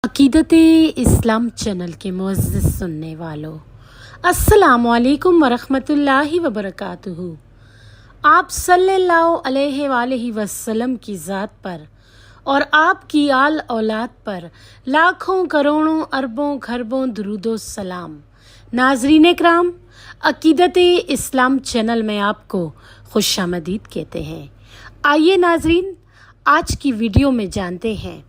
अकीदत इस्लाम चैनल के मुअज़्ज़ज़ सुनने वालों, अस्सलामु अलैकुम वरहमतुल्लाहि वबरकातुहू। आप सल्लल्लाहु अलैहि वसल्लम की ज़ात पर और आपकी आल औलाद पर लाखों करोड़ों अरबों खरबों दुरूदो सलाम। नाज़रीन इकराम, अकीदत इस्लाम चैनल में आपको खुशामदीद कहते हैं। आइए नाज़रीन, आज की वीडियो में जानते हैं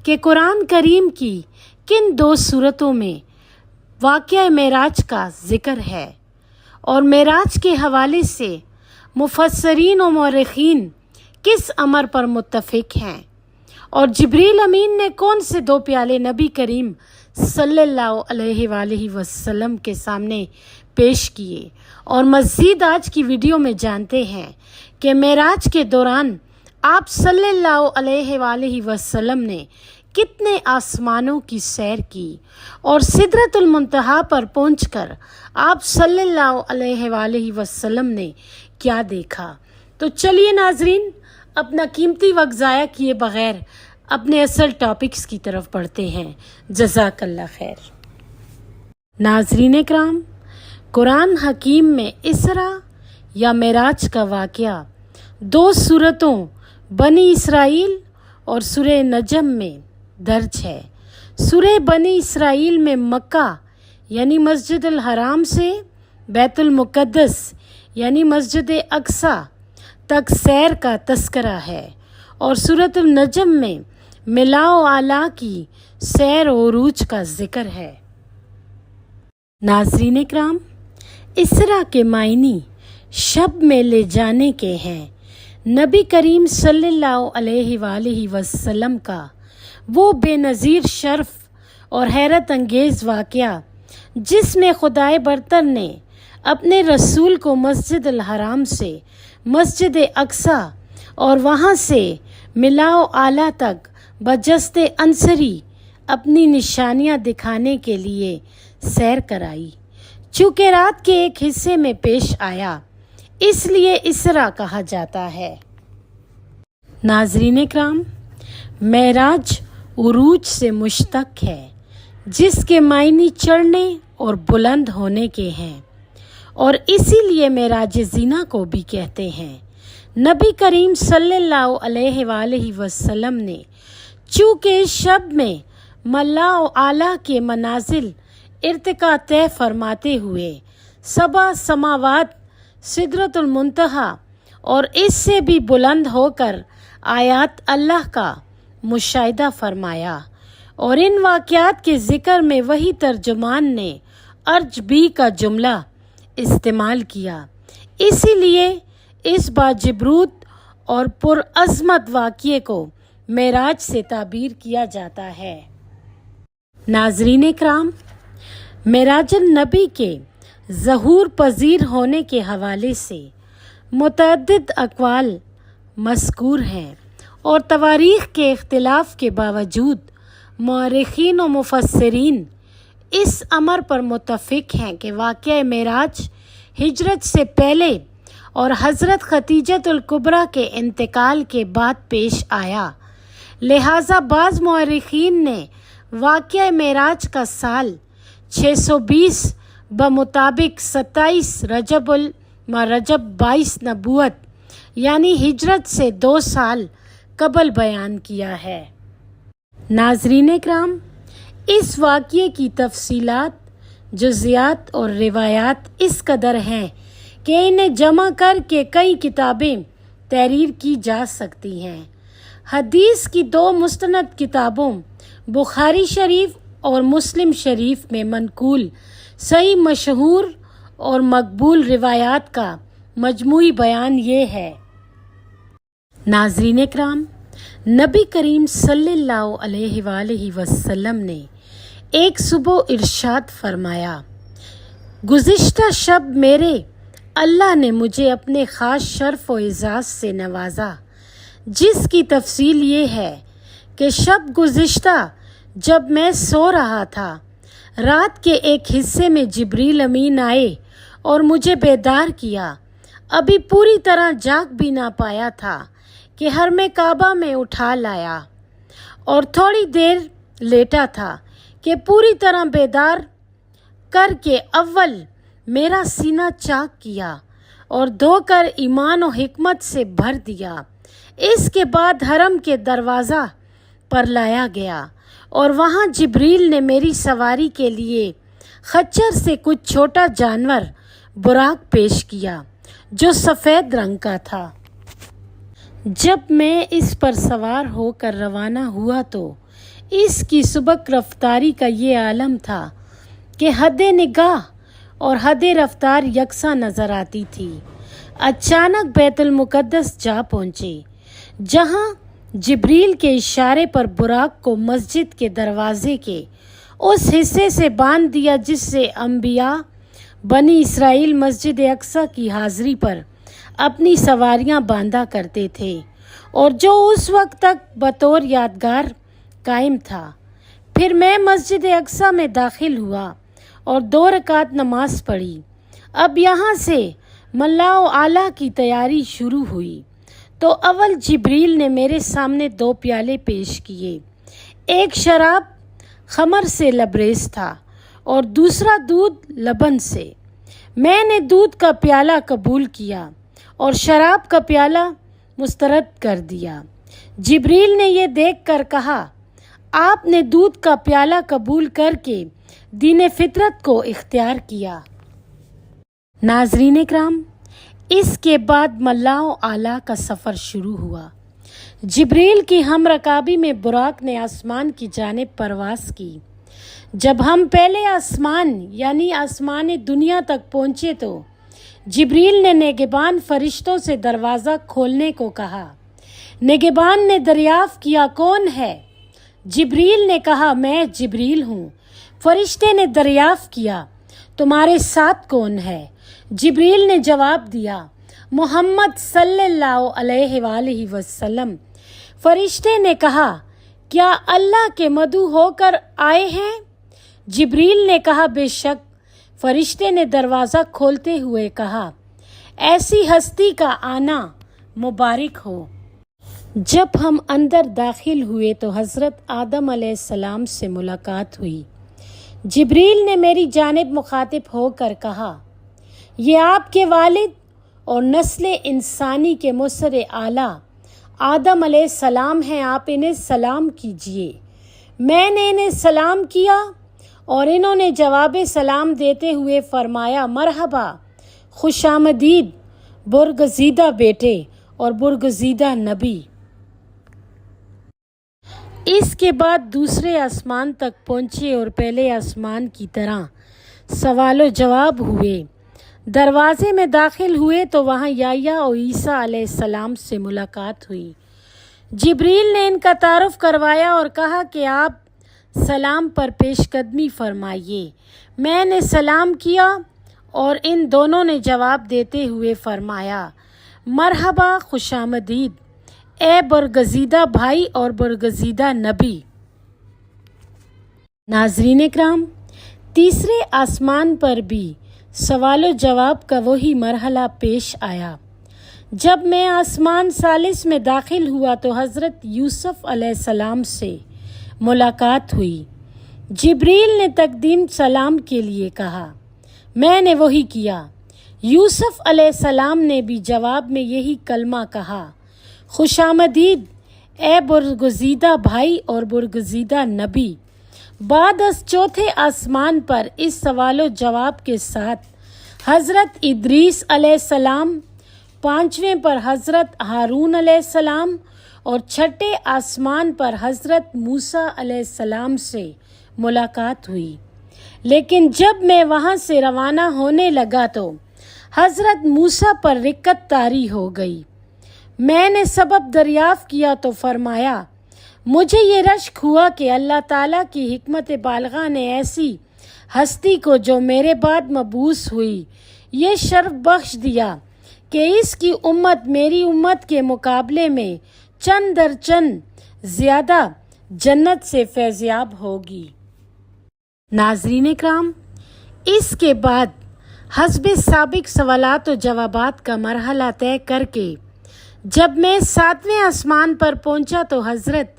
कि कुरान करीम की किन दो सूरतों में वाक़या मेराज का ज़िक्र है और मेराज के हवाले से मुफस्सरीन और मौरख़ीन किस अमर पर मुत्तफ़िक़ हैं और जिब्रील अमीन ने कौन से दो प्याले नबी करीम सल्लल्लाहु अलैहि वसल्लम के सामने पेश किए। और मज़ीद आज की वीडियो में जानते हैं कि मेराज के दौरान आप सल्लल्लाहु अलैहि वसल्लम ने कितने आसमानों की सैर की और सिदरतुल मुंतहा पर पहुंचकर आप सल्लल्लाहु अलैहि वसल्लम ने क्या देखा। तो चलिए नाजरीन, अपना कीमती वक्त ज़ाया किए बग़ैर अपने असल टॉपिक्स की तरफ बढ़ते हैं। जज़ाकल्लाह खैर। नाजरीन इकराम, कुरान हकीम में इसरा या मेराज का वाक़या दो सूरतों बनी इसराइल और सूरह नजम में दर्ज है। सूरह बनी इसराइल में मक्का यानी मस्जिद अल हराम से बैतुल मुक़द्दस यानी मस्जिद अक्सा तक सैर का तस्करा है और सूरत नजम में मिलाओ आला की सैर और उरूज का जिक्र है। नाज़रीन इकराम, इसरा के मायनी शब में ले जाने के हैं। नबी करीम सल्लल्लाहु अलैहि वसल्लम का वो बेनज़ीर शर्फ और हैरत अंगेज़ वाक़या जिसमें खुदाए बरतर ने अपने रसूल को मस्जिद अल हराम से मस्जिद अक्सा और वहाँ से मिलाओ आला तक बजस्ते अंसरी अपनी निशानियाँ दिखाने के लिए सैर कराई। चूँकि रात के एक हिस्से में पेश आया, इसलिए इसरा कहा जाता है। नाज़रीन इकराम, मेराज उरूज से मुश्तक है जिसके मायनी चढ़ने और बुलंद होने के हैं और इसीलिए मेराज ज़ीना को भी कहते हैं। नबी करीम सल्लल्लाहु अलैहि वसल्लम ने चूँकि शब में मल्लाओ आला के मनाजिल इर्तिका तय फरमाते हुए सबा समावात सिदरतुल मुंतहा और इससे भी बुलंद होकर आयात अल्लाह का मुशाहिदा फरमाया और इन वाक़यात के ज़िक्र में वही तर्जुमान ने अर्ज बी का जुमला इस्तेमाल किया। इसीलिए इस बाजिबरूत और पुरअज़मत वाक़ये को मेराज से ताबीर किया जाता है। नाज़रीन इकराम, मेराजुन नबी के ज़हूर पज़ीर होने के हवाले से मुतअद्दिद अक़वाल मज़कूर हैं और तवारीख़ के इख्तिलाफ़ के बावजूद मौरख़ीन और मुफस्सिरीन इस अमर पर मुत्तफ़िक़ हैं कि वाक़या मेराज हिजरत से पहले और हज़रत खदीजतुल कुबरा के इंतकाल के बाद पेश आया। लिहाजा बाज़ मौरख़ीन ने वाक़या मेराज का साल 620 बमुताबिक 27 रजब 22 नबूवत यानी हिजरत से 2 साल कबल बयान किया है। नाज़रीन इकराम, इस वाक़ये की तफसीलात, जुज़ियात और रिवायात इस कदर हैं कि इन्हें जमा करके कई किताबें तहरीर की जा सकती हैं। हदीस की 2 मुस्तनद किताबों बुखारी शरीफ और मुस्लिम शरीफ में मनकूल सही मशहूर और मकबूल रिवायात का मजमूई बयान ये है। नाज़रीन इकराम, नबी करीम सल्लल्लाहु अलैहि वसल्लम ने एक सुबह इरशाद फरमाया, गुज़िश्ता शब मेरे अल्लाह ने मुझे अपने ख़ास शर्फ व एज़ाज़ से नवाजा, जिसकी तफसील ये है कि शब गुज़िश्ता जब मैं सो रहा था, रात के एक हिस्से में जिब्रील अमीन आए और मुझे बेदार किया। अभी पूरी तरह जाग भी ना पाया था कि हरमे काबा में उठा लाया और थोड़ी देर लेटा था कि पूरी तरह बेदार करके अव्वल मेरा सीना चाक किया और धोकर ईमान और हिकमत से भर दिया। इसके बाद हरम के दरवाज़ा पर लाया गया और वहाँ जिब्रील ने मेरी सवारी के लिए खच्चर से कुछ छोटा जानवर बुराक पेश किया जो सफ़ेद रंग का था। जब मैं इस पर सवार होकर रवाना हुआ तो इसकी सुबक रफ्तारी का ये आलम था कि हद निगाह और हद रफ्तार यकसा नज़र आती थी। अचानक बैतुल मुक़द्दस जा पहुँचे, जहाँ जिब्रील के इशारे पर बुराक को मस्जिद के दरवाजे के उस हिस्से से बांध दिया जिससे अंबिया बनी इसराइल मस्जिद अक्सा की हाज़िरी पर अपनी सवारियां बांधा करते थे और जो उस वक्त तक बतौर यादगार कायम था। फिर मैं मस्जिद अक्सा में दाखिल हुआ और 2 रकात नमाज पढ़ी। अब यहाँ से मल्लाओ आला की तैयारी शुरू हुई तो अव्वल जिब्रील ने मेरे सामने 2 प्याले पेश किए। एक शराब खमर से लबरेज था और दूसरा दूध लबन से। मैंने दूध का प्याला कबूल किया और शराब का प्याला मुस्तरद कर दिया। जिब्रील ने यह देखकर कहा, आपने दूध का प्याला कबूल करके दीन फितरत को इख्तियार किया। नाज़रीन इकराम, इसके बाद मल्लाओ आला का सफ़र शुरू हुआ। जिब्रील की हम रकाबी में बुराक ने आसमान की जानिब परवास की। जब हम पहले आसमान यानी आसमान दुनिया तक पहुँचे तो जिब्रील ने नेगेबान फरिश्तों से दरवाज़ा खोलने को कहा। नेगेबान ने दरियाफ़्त किया, कौन है? जिब्रील ने कहा, मैं जिब्रील हूँ। फरिश्ते ने दरियाफ़्त किया, तुम्हारे साथ कौन है? जिब्रील ने जवाब दिया, मोहम्मद सल्लल्लाहु अलैहि वसल्लम। फरिश्ते ने कहा, क्या अल्लाह के मदऊ होकर आए हैं? जिब्रील ने कहा, बेशक। फरिश्ते ने दरवाज़ा खोलते हुए कहा, ऐसी हस्ती का आना मुबारक हो। जब हम अंदर दाखिल हुए तो हज़रत आदम अलैहिस्सलाम से मुलाकात हुई। जिब्रील ने मेरी जानिब मुखातिब होकर कहा, ये आपके वालिद और नस्ल इंसानी के मुसर आला आदम अलैहिस्सलाम हैं, आप इन्हें सलाम कीजिए। मैंने इन्हें सलाम किया और इन्होंने जवाब सलाम देते हुए फरमाया, मरहबा, खुशामदीद बुरगज़ीदा बेटे और बुरगज़ीदा नबी। इसके बाद दूसरे आसमान तक पहुँचे और पहले आसमान की तरह सवालो जवाब हुए। दरवाज़े में दाखिल हुए तो वहाँ याह्या और ईसा अलैहिस्सलाम से मुलाकात हुई। जिब्रील ने इनका तारुफ करवाया और कहा कि आप सलाम पर पेशकदमी फरमाइए। मैंने सलाम किया और इन दोनों ने जवाब देते हुए फरमाया, मरहबा, खुशामदीद ए बरगज़ीदा भाई और बरगज़ीदा नबी। नाज़रीन इकराम, तीसरे आसमान पर भी सवालो जवाब का वही मरहला पेश आया। जब मैं आसमान सालिस में दाखिल हुआ तो हज़रत यूसुफ अलैहिस्सलाम से मुलाकात हुई। जिब्रील ने तकदीम सलाम के लिए कहा, मैंने वही किया। यूसुफ अलैहिस्सलाम ने भी जवाब में यही कलमा कहा, खुशामदीद ए बुरगज़ीदा भाई और बुरगज़ीदा नबी। बाद अस चौथे आसमान पर इस सवालो जवाब के साथ हज़रत इद्रीस अलैहिस्सलाम, 5वें पर हज़रत हारून अलैहिस्सलाम और छठे आसमान पर हज़रत मूसा अलैहिस्सलाम से मुलाकात हुई। लेकिन जब मैं वहाँ से रवाना होने लगा तो हज़रत मूसा पर रिक्कत तारी हो गई। मैंने सबब दरियाफ़्त किया तो फरमाया, मुझे ये रश्क हुआ कि अल्लाह ताला की हिकमत बालगा ने ऐसी हस्ती को जो मेरे बाद मबूस हुई ये शर्फ बख्श दिया कि इसकी उम्मत मेरी उम्मत के मुकाबले में चंद दर चंद ज़्यादा जन्नत से फैज़याब होगी। नाज़रीन इकराम, इसके बाद हस्बे साबिक सवालात और जवाबात का मरहला तय करके जब मैं 7वें आसमान पर पहुंचा तो हज़रत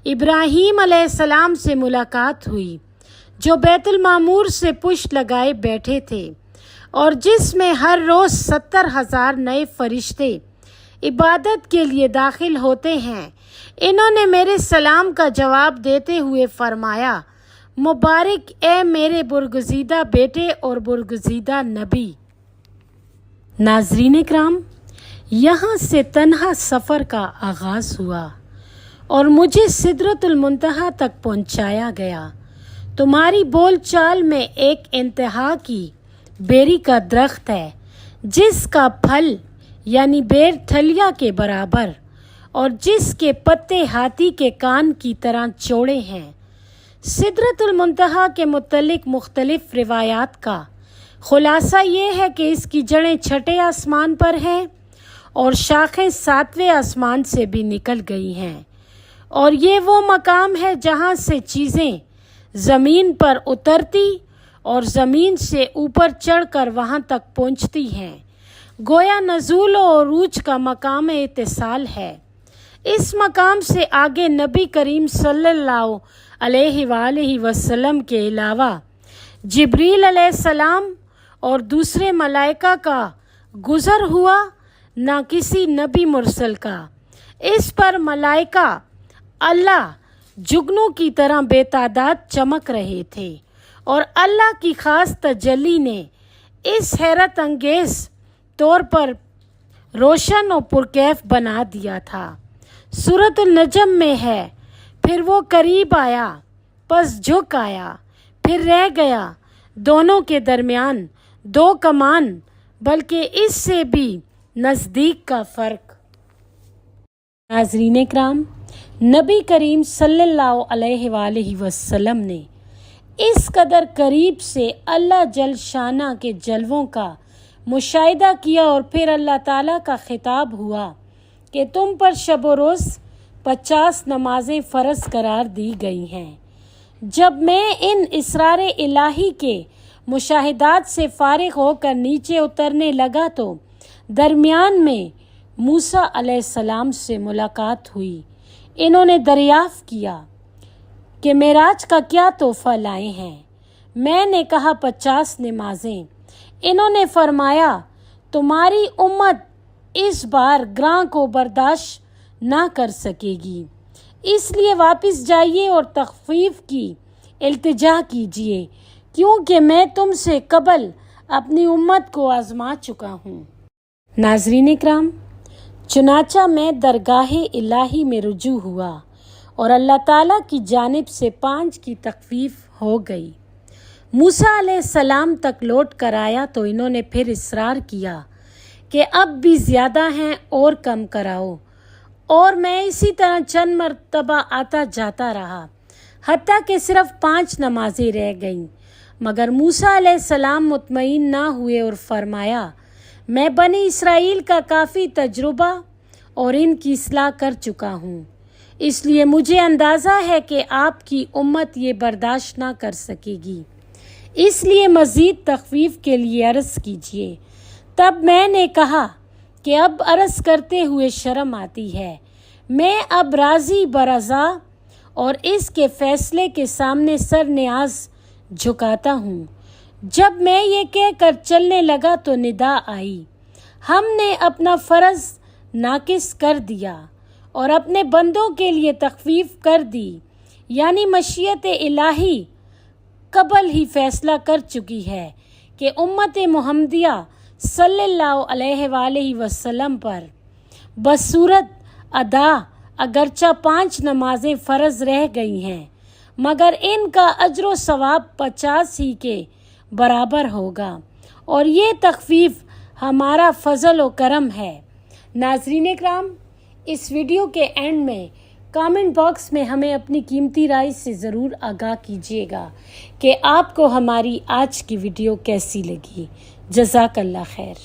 इब्राहीम अलैहिस्सलाम से मुलाकात हुई, जो बैतुल मामूर से पुष्ट लगाए बैठे थे और जिसमें हर रोज़ 70,000 नए फरिश्ते इबादत के लिए दाखिल होते हैं। इन्होंने मेरे सलाम का जवाब देते हुए फरमाया, मुबारक ए मेरे बुरगुज़ीदा बेटे और बुरगुज़ीदा नबी। नाज़रीन इकराम, यहाँ से तन्हा सफ़र का आगाज़ हुआ और मुझे सिदरतुल मुंतहा तक पहुँचाया गया। तुम्हारी बोलचाल में एक इंतहा की बेरी का दरख्त है, जिसका फल यानी बेर थलिया के बराबर और जिसके पत्ते हाथी के कान की तरह चौड़े हैं। सिदरतुल मुंतहा के मुतल्लिक मुख्तलिफ रिवायात का खुलासा ये है कि इसकी जड़ें छठे आसमान पर हैं और शाखें 7वें आसमान से भी निकल गई हैं, और ये वो मकाम है जहाँ से चीज़ें ज़मीन पर उतरती और ज़मीन से ऊपर चढ़कर वहाँ तक पहुँचती हैं। गोया नज़ूल और उरूज का मकाम इत्तिसाल है। इस मकाम से आगे नबी करीम सल्लल्लाहु अलैहि वसल्लम के अलावा जिब्रील अलैहिस्सलाम और दूसरे मलाइका का गुज़र हुआ, ना किसी नबी मुरसल का। इस पर मलाइका अल्लाह जुगनू की तरह बेतादाद चमक रहे थे और अल्लाह की ख़ास तजल्ली ने इस हैरत अंगेज़ तौर पर रोशन और पुरकैफ बना दिया था। सूरतुल नजम में है, फिर वो करीब आया, पस झुक आया, फिर रह गया दोनों के दरमियान 2 कमान, बल्कि इससे भी नज़दीक का फ़र्क। नाज़रीन इकराम, नबी करीम सल्लल्लाहु अलैहि वसल्लम ने इस कदर करीब से अल्लाह जल शाना के जलवों का मुशाहिदा किया और फिर अल्लाह ताला का खिताब हुआ कि तुम पर शब व रोज़ 50 नमाजें फ़र्ज़ करार दी गई हैं। जब मैं इन इसरार इलाही के मुशाहिदात से फ़ारिग होकर नीचे उतरने लगा तो दरमियान में मूसा अलैहिस्सलाम से मुलाकात हुई। इन्होंने दरियाफ़्त किया कि मेराज का क्या तोहफ़ा लाए हैं। मैंने कहा 50 नमाजें। इन्होंने फरमाया, तुम्हारी उम्मत इस बार ग्रां को बर्दाश्त ना कर सकेगी, इसलिए वापस जाइए और तख़फ़ीफ़ की इल्तिजा कीजिए, क्योंकि मैं तुमसे कबल अपनी उम्मत को आज़मा चुका हूँ। नाज़रीन इकराम, चुनाचा मैं दरगाह इलाही में रुजू हुआ और अल्लाह ताला की जानिब से 5 की तख़फ़ीफ़ हो गई। मूसा अलैहिस्सलाम तक लौट कर आया तो इन्होंने फिर इसरार किया कि अब भी ज़्यादा हैं और कम कराओ, और मैं इसी तरह चंद मरतबा आता जाता रहा, हत्ता कि सिर्फ 5 नमाजें रह गईं। मगर मूसा अलैहिस्सलाम मुतमईन ना हुए और फरमाया, मैं बनी इसराइल का काफ़ी तजुर्बा और इनकी इस्लाह कर चुका हूँ, इसलिए मुझे अंदाज़ा है कि आपकी उम्मत ये बर्दाश्त ना कर सकेगी, इसलिए मज़ीद तख़फ़ीफ़ के लिए अर्ज़ कीजिए। तब मैंने कहा कि अब अर्ज़ करते हुए शर्म आती है, मैं अब राज़ी बरज़ा और इसके फ़ैसले के सामने सर न्याज़ झुकाता हूँ। जब मैं ये कहकर चलने लगा तो निदा आई, हमने अपना फ़र्ज़ नाकिस कर दिया और अपने बंदों के लिए तख़फ़ीफ़ कर दी, यानी मशीयत इलाही कबल ही फ़ैसला कर चुकी है कि उम्मत मुहम्मदिया सल्लल्लाहु अलैहि वसल्लम पर बसूरत अदा अगरचा 5 नमाजें फ़र्ज़ रह गई हैं, मगर इनका अज्र सवाब 50 ही के बराबर होगा, और ये तख़फ़ीफ़ हमारा फ़ज़ल व करम है। नाज़रीन इकराम, इस वीडियो के एंड में कमेंट बॉक्स में हमें अपनी कीमती राय से ज़रूर आगाह कीजिएगा कि आपको हमारी आज की वीडियो कैसी लगी। जज़ाकल्लाह खैर।